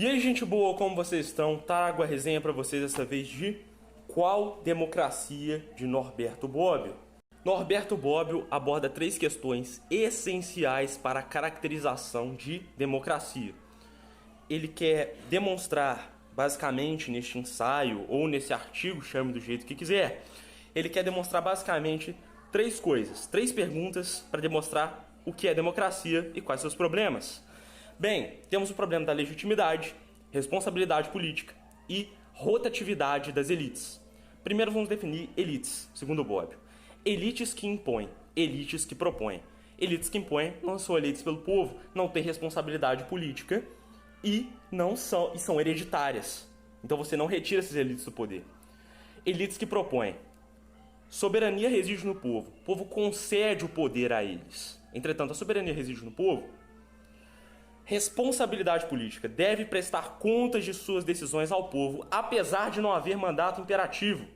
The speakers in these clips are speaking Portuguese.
E aí, gente boa, como vocês estão? Trago a resenha para vocês dessa vez de Qual Democracia, de Norberto Bobbio. Norberto Bobbio aborda 3 questões essenciais para a caracterização de democracia. Ele quer demonstrar, basicamente, neste ensaio ou nesse artigo, chame do jeito que quiser, ele quer demonstrar basicamente 3 coisas, 3 perguntas para demonstrar o que é democracia e quais seus problemas. Bem, temos o problema da legitimidade, responsabilidade política e rotatividade das elites. Primeiro vamos definir elites, segundo Bobbio. Elites que impõem, elites que propõem. Elites que impõem não são eleitas pelo povo, não têm responsabilidade política e são hereditárias. Então você não retira essas elites do poder. Elites que propõem. Soberania reside no povo. O povo concede o poder a eles. Entretanto, a soberania reside no povo. Responsabilidade política. Deve prestar contas de suas decisões ao povo, apesar de não haver mandato imperativo,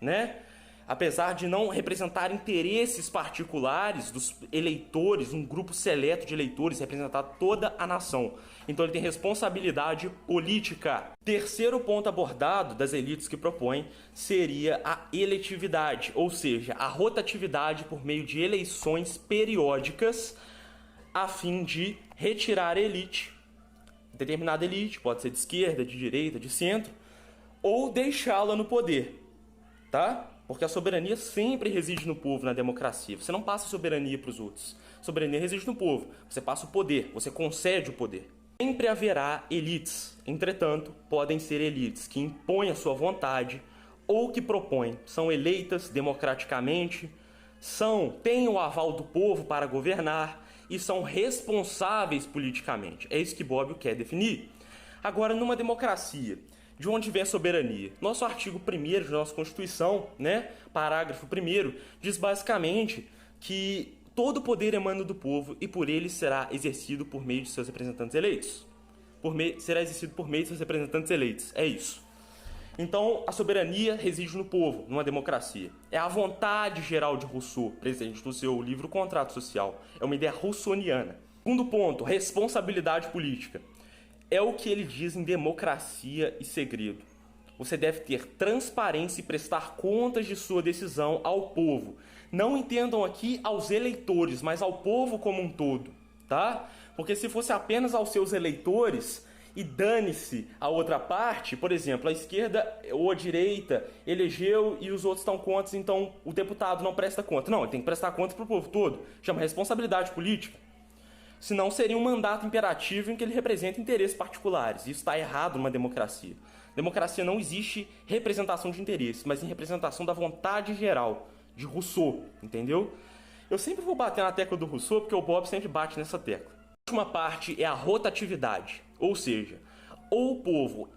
né? Apesar de não representar interesses particulares dos eleitores, um grupo seleto de eleitores, representar toda a nação. Então ele tem responsabilidade política. Terceiro ponto abordado das elites que propõem seria a eletividade, ou seja, a rotatividade por meio de eleições periódicas a fim de retirar a elite, determinada elite, pode ser de esquerda, de direita, de centro, ou deixá-la no poder, tá? Porque a soberania sempre reside no povo na democracia. Você não passa a soberania para os outros. A soberania reside no povo. Você passa o poder, você concede o poder. Sempre haverá elites. Entretanto, podem ser elites que impõem a sua vontade ou que propõem. São eleitas democraticamente, têm o aval do povo para governar e são responsáveis politicamente. É isso que Bobbio quer definir. Agora, numa democracia, de onde vem a soberania? Nosso artigo 1º de nossa Constituição, né, parágrafo 1º, diz basicamente que todo poder emana do povo e por ele será exercido por meio de seus representantes eleitos. Será exercido por meio de seus representantes eleitos. É isso. Então, a soberania reside no povo, numa democracia. É a vontade geral de Rousseau, presente no seu livro Contrato Social. É uma ideia russoniana. Segundo ponto, responsabilidade política. É o que ele diz em Democracia e Segredo. Você deve ter transparência e prestar contas de sua decisão ao povo. Não entendam aqui aos eleitores, mas ao povo como um todo, tá? Porque se fosse apenas aos seus eleitores e dane-se a outra parte, por exemplo, a esquerda ou a direita elegeu e os outros estão contra, então o deputado não presta conta. Não, ele tem que prestar conta para o povo todo. Chama responsabilidade política. Senão seria um mandato imperativo em que ele representa interesses particulares. Isso está errado numa democracia. Democracia não existe representação de interesses, mas em representação da vontade geral, de Rousseau, entendeu? Eu sempre vou bater na tecla do Rousseau porque o Bobbio sempre bate nessa tecla. A última parte é a rotatividade, ou seja, ou o povo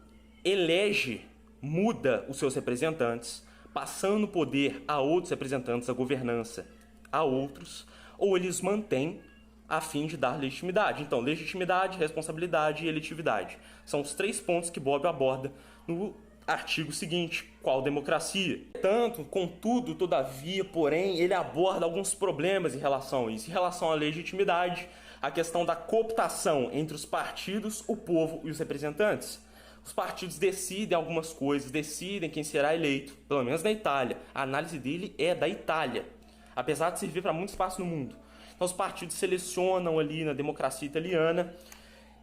elege, muda os seus representantes, passando o poder a outros representantes, a governança a outros, ou eles mantêm a fim de dar legitimidade. Então, legitimidade, responsabilidade e eletividade. São os 3 pontos que Bobbio aborda no artigo seguinte, Qual Democracia? Tanto, contudo, todavia, porém, ele aborda alguns problemas em relação a isso. Em relação à legitimidade, a questão da cooptação entre os partidos, o povo e os representantes. Os partidos decidem algumas coisas, decidem quem será eleito, pelo menos na Itália. A análise dele é da Itália, apesar de servir para muito espaço no mundo. Então os partidos selecionam ali na democracia italiana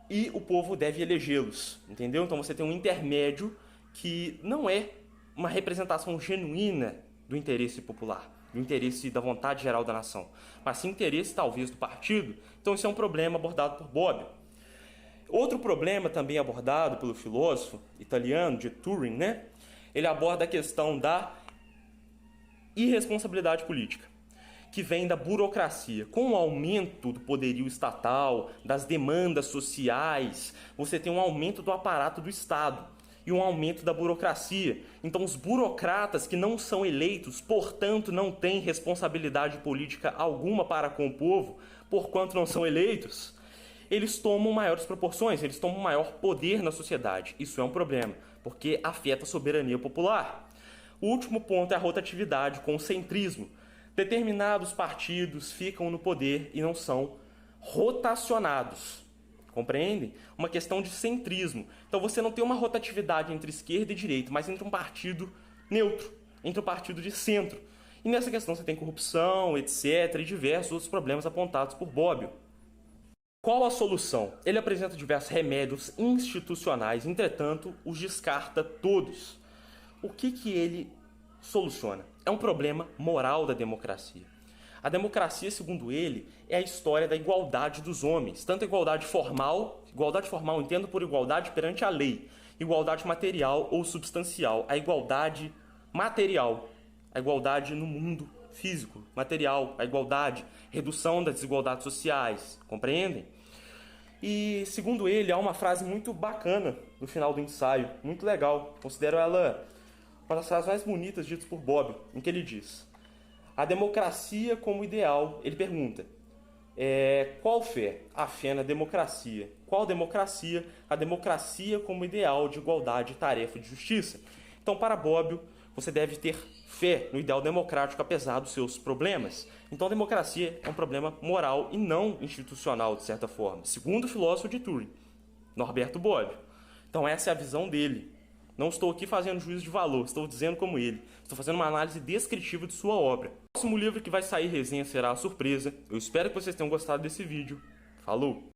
e o povo deve elegê-los, entendeu? Então você tem um intermédio que não é uma representação genuína do interesse popular, do interesse da vontade geral da nação, mas sim interesse talvez do partido. Então isso é um problema abordado por Bobbio. Outro problema também abordado pelo filósofo italiano de Turing, né? Ele aborda a questão da irresponsabilidade política, que vem da burocracia. Com o aumento do poderio estatal, das demandas sociais, você tem um aumento do aparato do Estado e um aumento da burocracia. Então os burocratas que não são eleitos, portanto não têm responsabilidade política alguma para com o povo, porquanto não são eleitos, eles tomam maiores proporções, eles tomam maior poder na sociedade. Isso é um problema, porque afeta a soberania popular. O último ponto é a rotatividade com o centrismo. Determinados partidos ficam no poder e não são rotacionados. compreendem? Uma questão de centrismo. Então você não tem uma rotatividade entre esquerda e direita, mas entre um partido neutro, entre um partido de centro. E nessa questão você tem corrupção, etc., e diversos outros problemas apontados por Bobbio. Qual a solução? Ele apresenta diversos remédios institucionais, entretanto, os descarta todos. O que ele soluciona? É um problema moral da democracia. A democracia, segundo ele, é a história da igualdade dos homens, tanto a igualdade formal entendo por igualdade perante a lei, igualdade material ou substancial, a igualdade material, a igualdade no mundo físico, material, a igualdade, redução das desigualdades sociais, compreendem? E, segundo ele, há uma frase muito bacana no final do ensaio, muito legal, considero ela uma das frases mais bonitas ditas por Bobbio, em que ele diz: a democracia como ideal, ele pergunta, qual fé? A fé na democracia. Qual democracia? A democracia como ideal de igualdade, tarefa e de justiça. Então, para Bobbio, você deve ter fé no ideal democrático, apesar dos seus problemas. Então, a democracia é um problema moral e não institucional, de certa forma, segundo o filósofo de Turing, Norberto Bobbio. Então, essa é a visão dele. Não estou aqui fazendo juízo de valor, estou dizendo como ele. Estou fazendo uma análise descritiva de sua obra. O próximo livro que vai sair resenha será a surpresa. Eu espero que vocês tenham gostado desse vídeo. Falou!